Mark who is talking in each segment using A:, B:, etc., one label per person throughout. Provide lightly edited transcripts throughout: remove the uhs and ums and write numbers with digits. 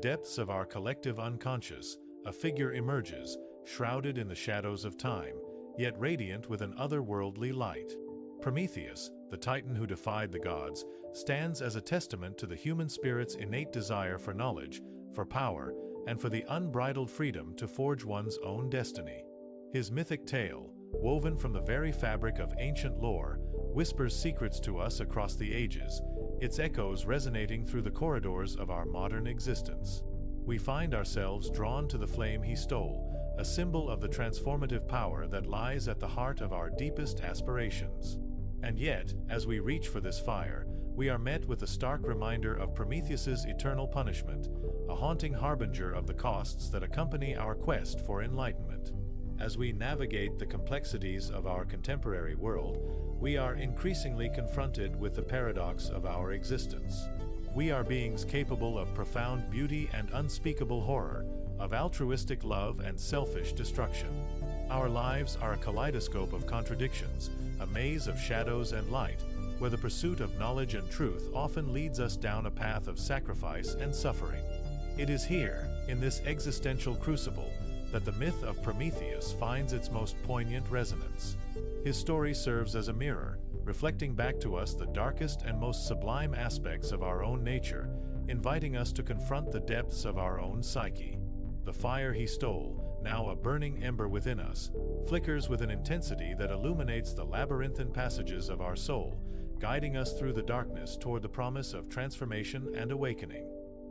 A: depths of our collective unconscious, a figure emerges, shrouded in the shadows of time, yet radiant with an otherworldly light. Prometheus, the titan who defied the gods, stands as a testament to the human spirit's innate desire for knowledge, for power, and for the unbridled freedom to forge one's own destiny. His mythic tale, woven from the very fabric of ancient lore, whispers secrets to us across the ages, its echoes resonating through the corridors of our modern existence. We find ourselves drawn to the flame he stole, a symbol of the transformative power that lies at the heart of our deepest aspirations. And yet, as we reach for this fire, we are met with a stark reminder of Prometheus's eternal punishment, a haunting harbinger of the costs that accompany our quest for enlightenment. As we navigate the complexities of our contemporary world, we are increasingly confronted with the paradox of our existence. We are beings capable of profound beauty and unspeakable horror, of altruistic love and selfish destruction. Our lives are a kaleidoscope of contradictions, a maze of shadows and light, where the pursuit of knowledge and truth often leads us down a path of sacrifice and suffering. It is here, in this existential crucible, that the myth of Prometheus finds its most poignant resonance. His story serves as a mirror, reflecting back to us the darkest and most sublime aspects of our own nature, inviting us to confront the depths of our own psyche. The fire he stole, now a burning ember within us, flickers with an intensity that illuminates the labyrinthine passages of our soul, guiding us through the darkness toward the promise of transformation and awakening.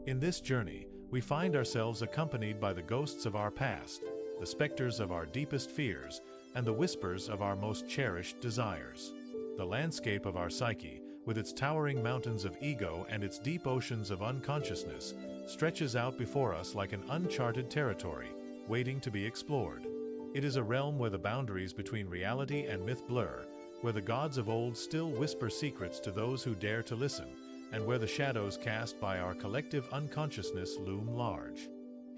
A: In this journey, we find ourselves accompanied by the ghosts of our past, the specters of our deepest fears, and the whispers of our most cherished desires. The landscape of our psyche, with its towering mountains of ego and its deep oceans of unconsciousness, stretches out before us like an uncharted territory, waiting to be explored. It is a realm where the boundaries between reality and myth blur, where the gods of old still whisper secrets to those who dare to listen, and where the shadows cast by our collective unconsciousness loom large.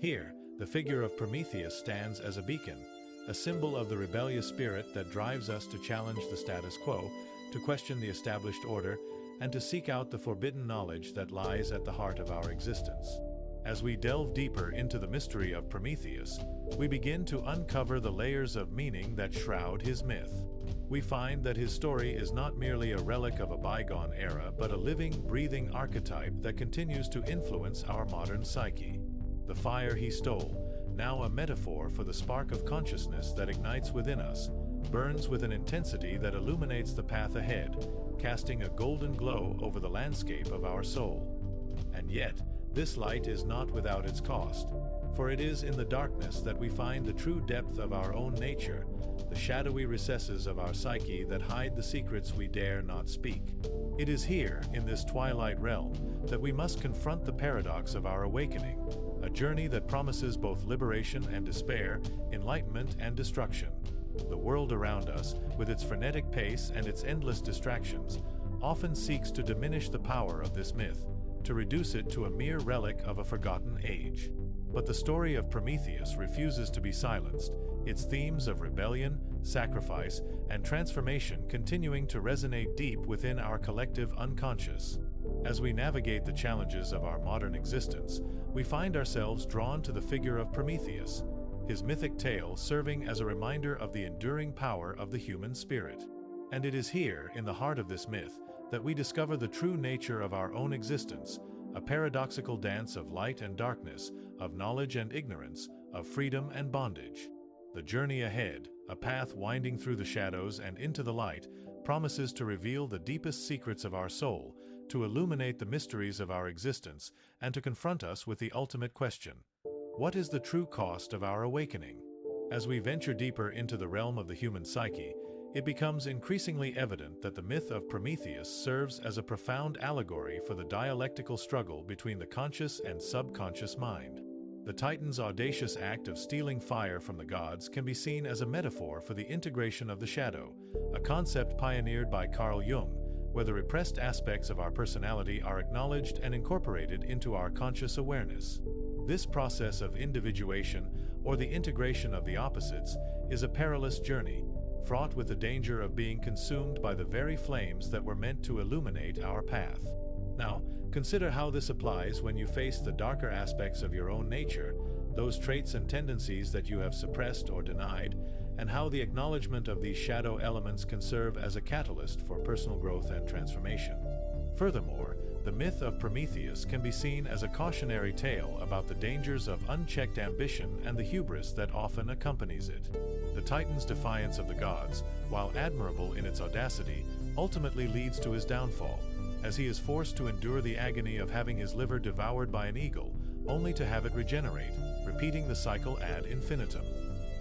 A: Here, the figure of Prometheus stands as a beacon, a symbol of the rebellious spirit that drives us to challenge the status quo, to question the established order, and to seek out the forbidden knowledge that lies at the heart of our existence. As we delve deeper into the mystery of Prometheus, we begin to uncover the layers of meaning that shroud his myth. We find that his story is not merely a relic of a bygone era, but a living, breathing archetype that continues to influence our modern psyche. The fire he stole, now a metaphor for the spark of consciousness that ignites within us, burns with an intensity that illuminates the path ahead, casting a golden glow over the landscape of our soul. And yet, this light is not without its cost, for it is in the darkness that we find the true depth of our own nature, the shadowy recesses of our psyche that hide the secrets we dare not speak. It is here, in this twilight realm, that we must confront the paradox of our awakening, a journey that promises both liberation and despair, enlightenment and destruction. The world around us, with its frenetic pace and its endless distractions, often seeks to diminish the power of this myth, to reduce it to a mere relic of a forgotten age. But the story of Prometheus refuses to be silenced, its themes of rebellion, sacrifice, and transformation continuing to resonate deep within our collective unconscious. As we navigate the challenges of our modern existence, we find ourselves drawn to the figure of Prometheus, his mythic tale serving as a reminder of the enduring power of the human spirit. And it is here, in the heart of this myth, that we discover the true nature of our own existence, a paradoxical dance of light and darkness, of knowledge and ignorance, of freedom and bondage. The journey ahead, a path winding through the shadows and into the light, promises to reveal the deepest secrets of our soul, to illuminate the mysteries of our existence, and to confront us with the ultimate question: what is the true cost of our awakening? As we venture deeper into the realm of the human psyche, it becomes increasingly evident that the myth of Prometheus serves as a profound allegory for the dialectical struggle between the conscious and subconscious mind. The Titan's audacious act of stealing fire from the gods can be seen as a metaphor for the integration of the shadow, a concept pioneered by Carl Jung, where the repressed aspects of our personality are acknowledged and incorporated into our conscious awareness. This process of individuation, or the integration of the opposites, is a perilous journey, fraught with the danger of being consumed by the very flames that were meant to illuminate our path. Now, consider how this applies when you face the darker aspects of your own nature, those traits and tendencies that you have suppressed or denied, and how the acknowledgement of these shadow elements can serve as a catalyst for personal growth and transformation. Furthermore, the myth of Prometheus can be seen as a cautionary tale about the dangers of unchecked ambition and the hubris that often accompanies it. The Titan's defiance of the gods, while admirable in its audacity, ultimately leads to his downfall, as he is forced to endure the agony of having his liver devoured by an eagle, only to have it regenerate, repeating the cycle ad infinitum.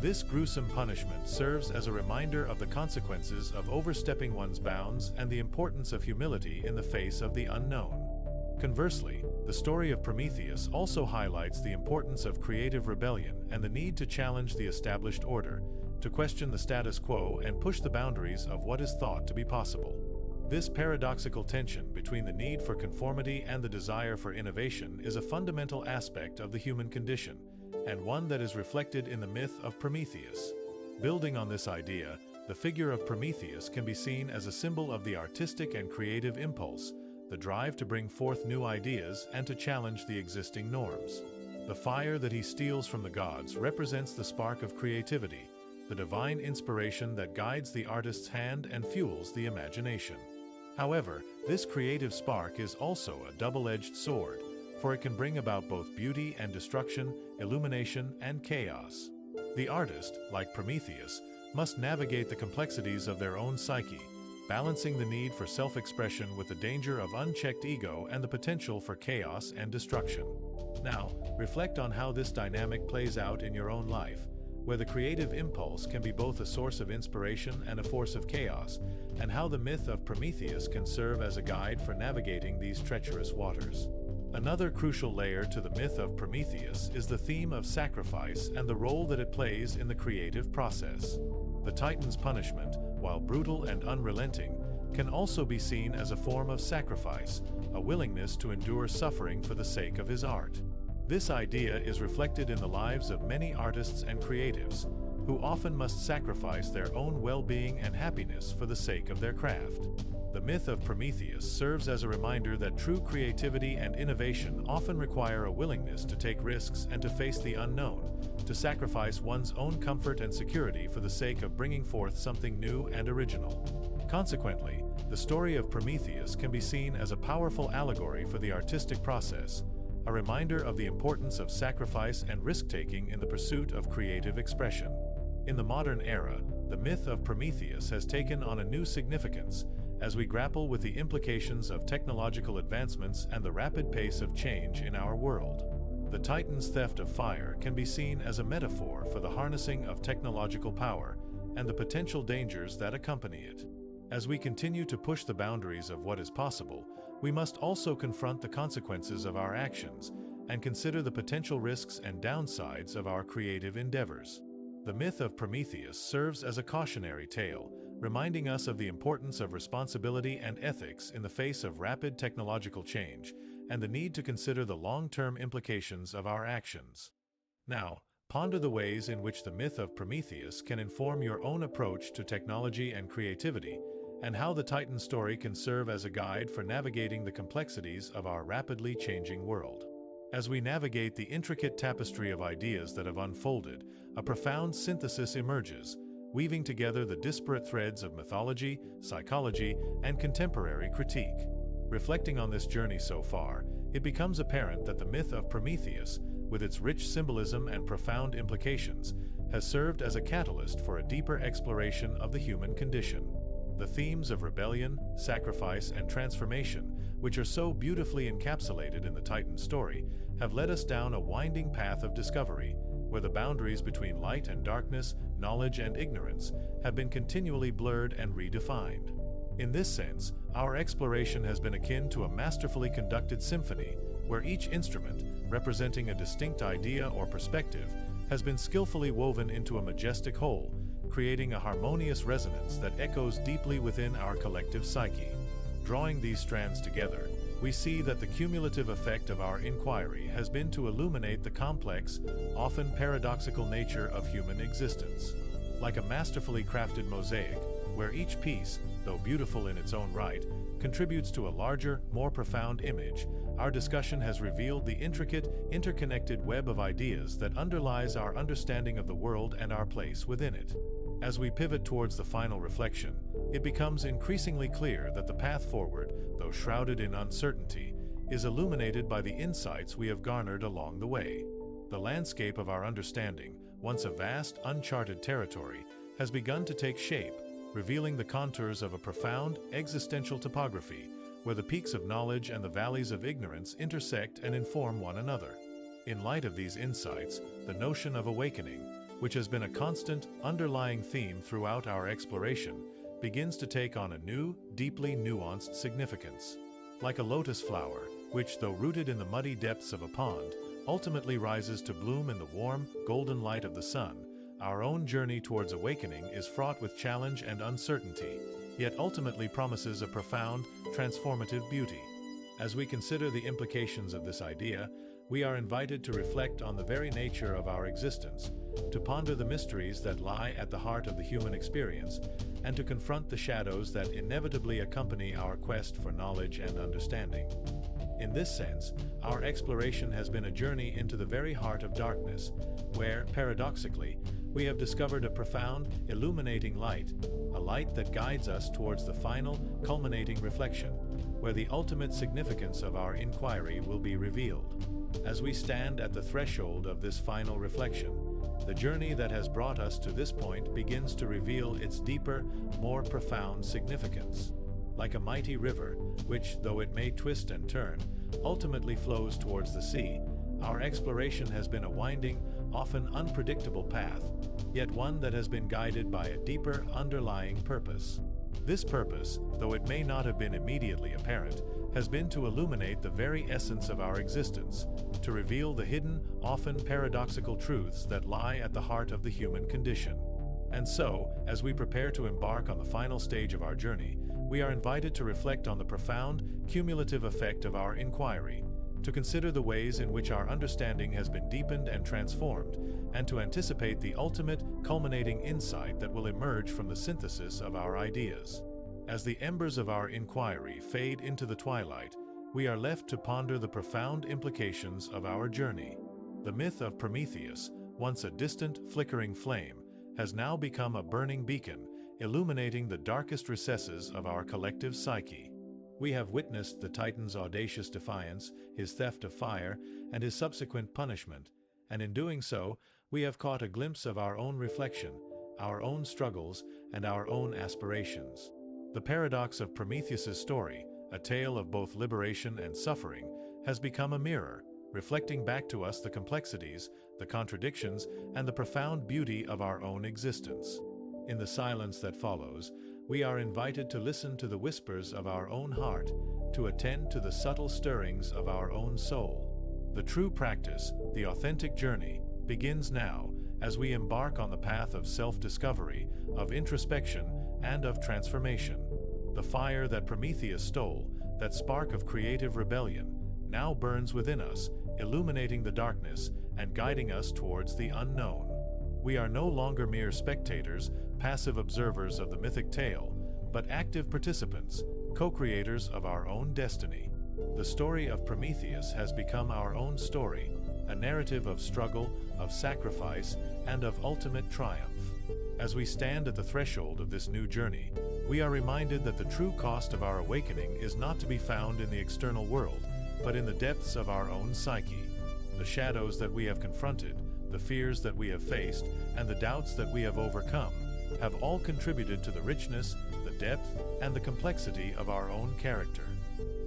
A: This gruesome punishment serves as a reminder of the consequences of overstepping one's bounds and the importance of humility in the face of the unknown. Conversely, the story of Prometheus also highlights the importance of creative rebellion and the need to challenge the established order, to question the status quo and push the boundaries of what is thought to be possible. This paradoxical tension between the need for conformity and the desire for innovation is a fundamental aspect of the human condition, and one that is reflected in the myth of Prometheus. Building on this idea, the figure of Prometheus can be seen as a symbol of the artistic and creative impulse, the drive to bring forth new ideas and to challenge the existing norms. The fire that he steals from the gods represents the spark of creativity, the divine inspiration that guides the artist's hand and fuels the imagination. However, this creative spark is also a double-edged sword, for it can bring about both beauty and destruction, illumination and chaos. The artist, like Prometheus, must navigate the complexities of their own psyche, balancing the need for self-expression with the danger of unchecked ego and the potential for chaos and destruction. Now, reflect on how this dynamic plays out in your own life, where the creative impulse can be both a source of inspiration and a force of chaos, and how the myth of Prometheus can serve as a guide for navigating these treacherous waters. Another crucial layer to the myth of Prometheus is the theme of sacrifice and the role that it plays in the creative process. The Titan's punishment, while brutal and unrelenting, can also be seen as a form of sacrifice, a willingness to endure suffering for the sake of his art. This idea is reflected in the lives of many artists and creatives, who often must sacrifice their own well-being and happiness for the sake of their craft. The myth of Prometheus serves as a reminder that true creativity and innovation often require a willingness to take risks and to face the unknown, to sacrifice one's own comfort and security for the sake of bringing forth something new and original. Consequently, the story of Prometheus can be seen as a powerful allegory for the artistic process, a reminder of the importance of sacrifice and risk-taking in the pursuit of creative expression. In the modern era, the myth of Prometheus has taken on a new significance as we grapple with the implications of technological advancements and the rapid pace of change in our world. The Titan's theft of fire can be seen as a metaphor for the harnessing of technological power and the potential dangers that accompany it. As we continue to push the boundaries of what is possible, we must also confront the consequences of our actions and consider the potential risks and downsides of our creative endeavors. The myth of Prometheus serves as a cautionary tale, reminding us of the importance of responsibility and ethics in the face of rapid technological change and the need to consider the long-term implications of our actions. Now, ponder the ways in which the myth of Prometheus can inform your own approach to technology and creativity, and how the Titan story can serve as a guide for navigating the complexities of our rapidly changing world. As we navigate the intricate tapestry of ideas that have unfolded, a profound synthesis emerges, weaving together the disparate threads of mythology, psychology, and contemporary critique. Reflecting on this journey so far, it becomes apparent that the myth of Prometheus, with its rich symbolism and profound implications, has served as a catalyst for a deeper exploration of the human condition. The themes of rebellion, sacrifice, and transformation, which are so beautifully encapsulated in the Titan story, have led us down a winding path of discovery, where the boundaries between light and darkness, knowledge and ignorance, have been continually blurred and redefined. In this sense, our exploration has been akin to a masterfully conducted symphony, where each instrument, representing a distinct idea or perspective, has been skillfully woven into a majestic whole, creating a harmonious resonance that echoes deeply within our collective psyche. Drawing these strands together, we see that the cumulative effect of our inquiry has been to illuminate the complex, often paradoxical nature of human existence. Like a masterfully crafted mosaic, where each piece, though beautiful in its own right, contributes to a larger, more profound image. Our discussion has revealed the intricate, interconnected web of ideas that underlies our understanding of the world and our place within it. As we pivot towards the final reflection, it becomes increasingly clear that the path forward, though shrouded in uncertainty, is illuminated by the insights we have garnered along the way. The landscape of our understanding, once a vast, uncharted territory, has begun to take shape, revealing the contours of a profound, existential topography, where the peaks of knowledge and the valleys of ignorance intersect and inform one another. In light of these insights, the notion of awakening, which has been a constant, underlying theme throughout our exploration, begins to take on a new, deeply nuanced significance. Like a lotus flower, which, though rooted in the muddy depths of a pond, ultimately rises to bloom in the warm, golden light of the sun, our own journey towards awakening is fraught with challenge and uncertainty, yet ultimately promises a profound, transformative beauty. As we consider the implications of this idea, we are invited to reflect on the very nature of our existence, to ponder the mysteries that lie at the heart of the human experience, and to confront the shadows that inevitably accompany our quest for knowledge and understanding. In this sense, our exploration has been a journey into the very heart of darkness, where, paradoxically, we have discovered a profound, illuminating light, a light that guides us towards the final, culminating reflection, where the ultimate significance of our inquiry will be revealed. As we stand at the threshold of this final reflection, the journey that has brought us to this point begins to reveal its deeper, more profound significance. Like a mighty river, which, though it may twist and turn, ultimately flows towards the sea, our exploration has been a winding, often unpredictable path, yet one that has been guided by a deeper, underlying purpose. This purpose, though it may not have been immediately apparent, has been to illuminate the very essence of our existence, to reveal the hidden, often paradoxical truths that lie at the heart of the human condition. And so, as we prepare to embark on the final stage of our journey, we are invited to reflect on the profound, cumulative effect of our inquiry, to consider the ways in which our understanding has been deepened and transformed, and to anticipate the ultimate, culminating insight that will emerge from the synthesis of our ideas. As the embers of our inquiry fade into the twilight, we are left to ponder the profound implications of our journey. The myth of Prometheus, once a distant, flickering flame, has now become a burning beacon, illuminating the darkest recesses of our collective psyche. We have witnessed the Titan's audacious defiance, his theft of fire, and his subsequent punishment, and in doing so, we have caught a glimpse of our own reflection, our own struggles, and our own aspirations. The paradox of Prometheus's story, a tale of both liberation and suffering, has become a mirror, reflecting back to us the complexities, the contradictions, and the profound beauty of our own existence. In the silence that follows, we are invited to listen to the whispers of our own heart, to attend to the subtle stirrings of our own soul. The true practice, the authentic journey, begins now as we embark on the path of self-discovery, of introspection, and of transformation. The fire that Prometheus stole, that spark of creative rebellion, now burns within us, illuminating the darkness and guiding us towards the unknown. We are no longer mere spectators, passive observers of the mythic tale, but active participants, co-creators of our own destiny. The story of Prometheus has become our own story, a narrative of struggle, of sacrifice, and of ultimate triumph. As we stand at the threshold of this new journey, we are reminded that the true cost of our awakening is not to be found in the external world, but in the depths of our own psyche. The shadows that we have confronted, the fears that we have faced, and the doubts that we have overcome have all contributed to the richness, the depth, and the complexity of our own character.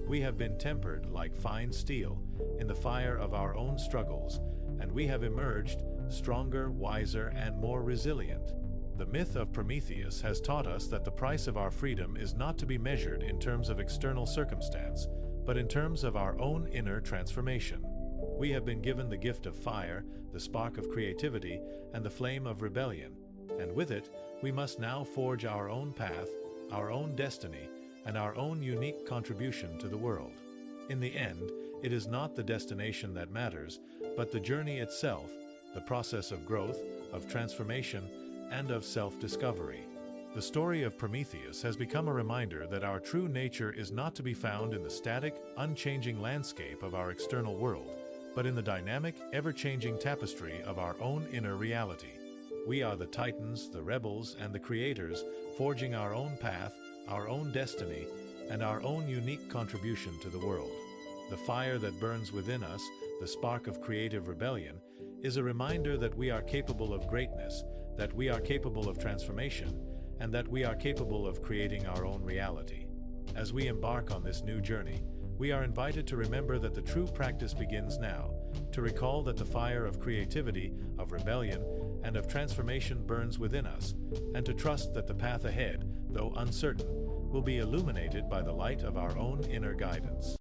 A: We have been tempered like fine steel in the fire of our own struggles, and we have emerged stronger, wiser, and more resilient. The myth of Prometheus has taught us that the price of our freedom is not to be measured in terms of external circumstance, but in terms of our own inner transformation. We have been given the gift of fire, the spark of creativity, and the flame of rebellion, and with it, we must now forge our own path, our own destiny, and our own unique contribution to the world. In the end, it is not the destination that matters, but the journey itself, the process of growth, of transformation, and of self-discovery. The story of Prometheus has become a reminder that our true nature is not to be found in the static, unchanging landscape of our external world, but in the dynamic, ever-changing tapestry of our own inner reality. We are the titans, the rebels, and the creators, forging our own path, our own destiny, and our own unique contribution to the world. The fire that burns within us, the spark of creative rebellion, is a reminder that we are capable of greatness, that we are capable of transformation, and that we are capable of creating our own reality. As we embark on this new journey, we are invited to remember that the true practice begins now, to recall that the fire of creativity, of rebellion, and of transformation burns within us, and to trust that the path ahead, though uncertain, will be illuminated by the light of our own inner guidance.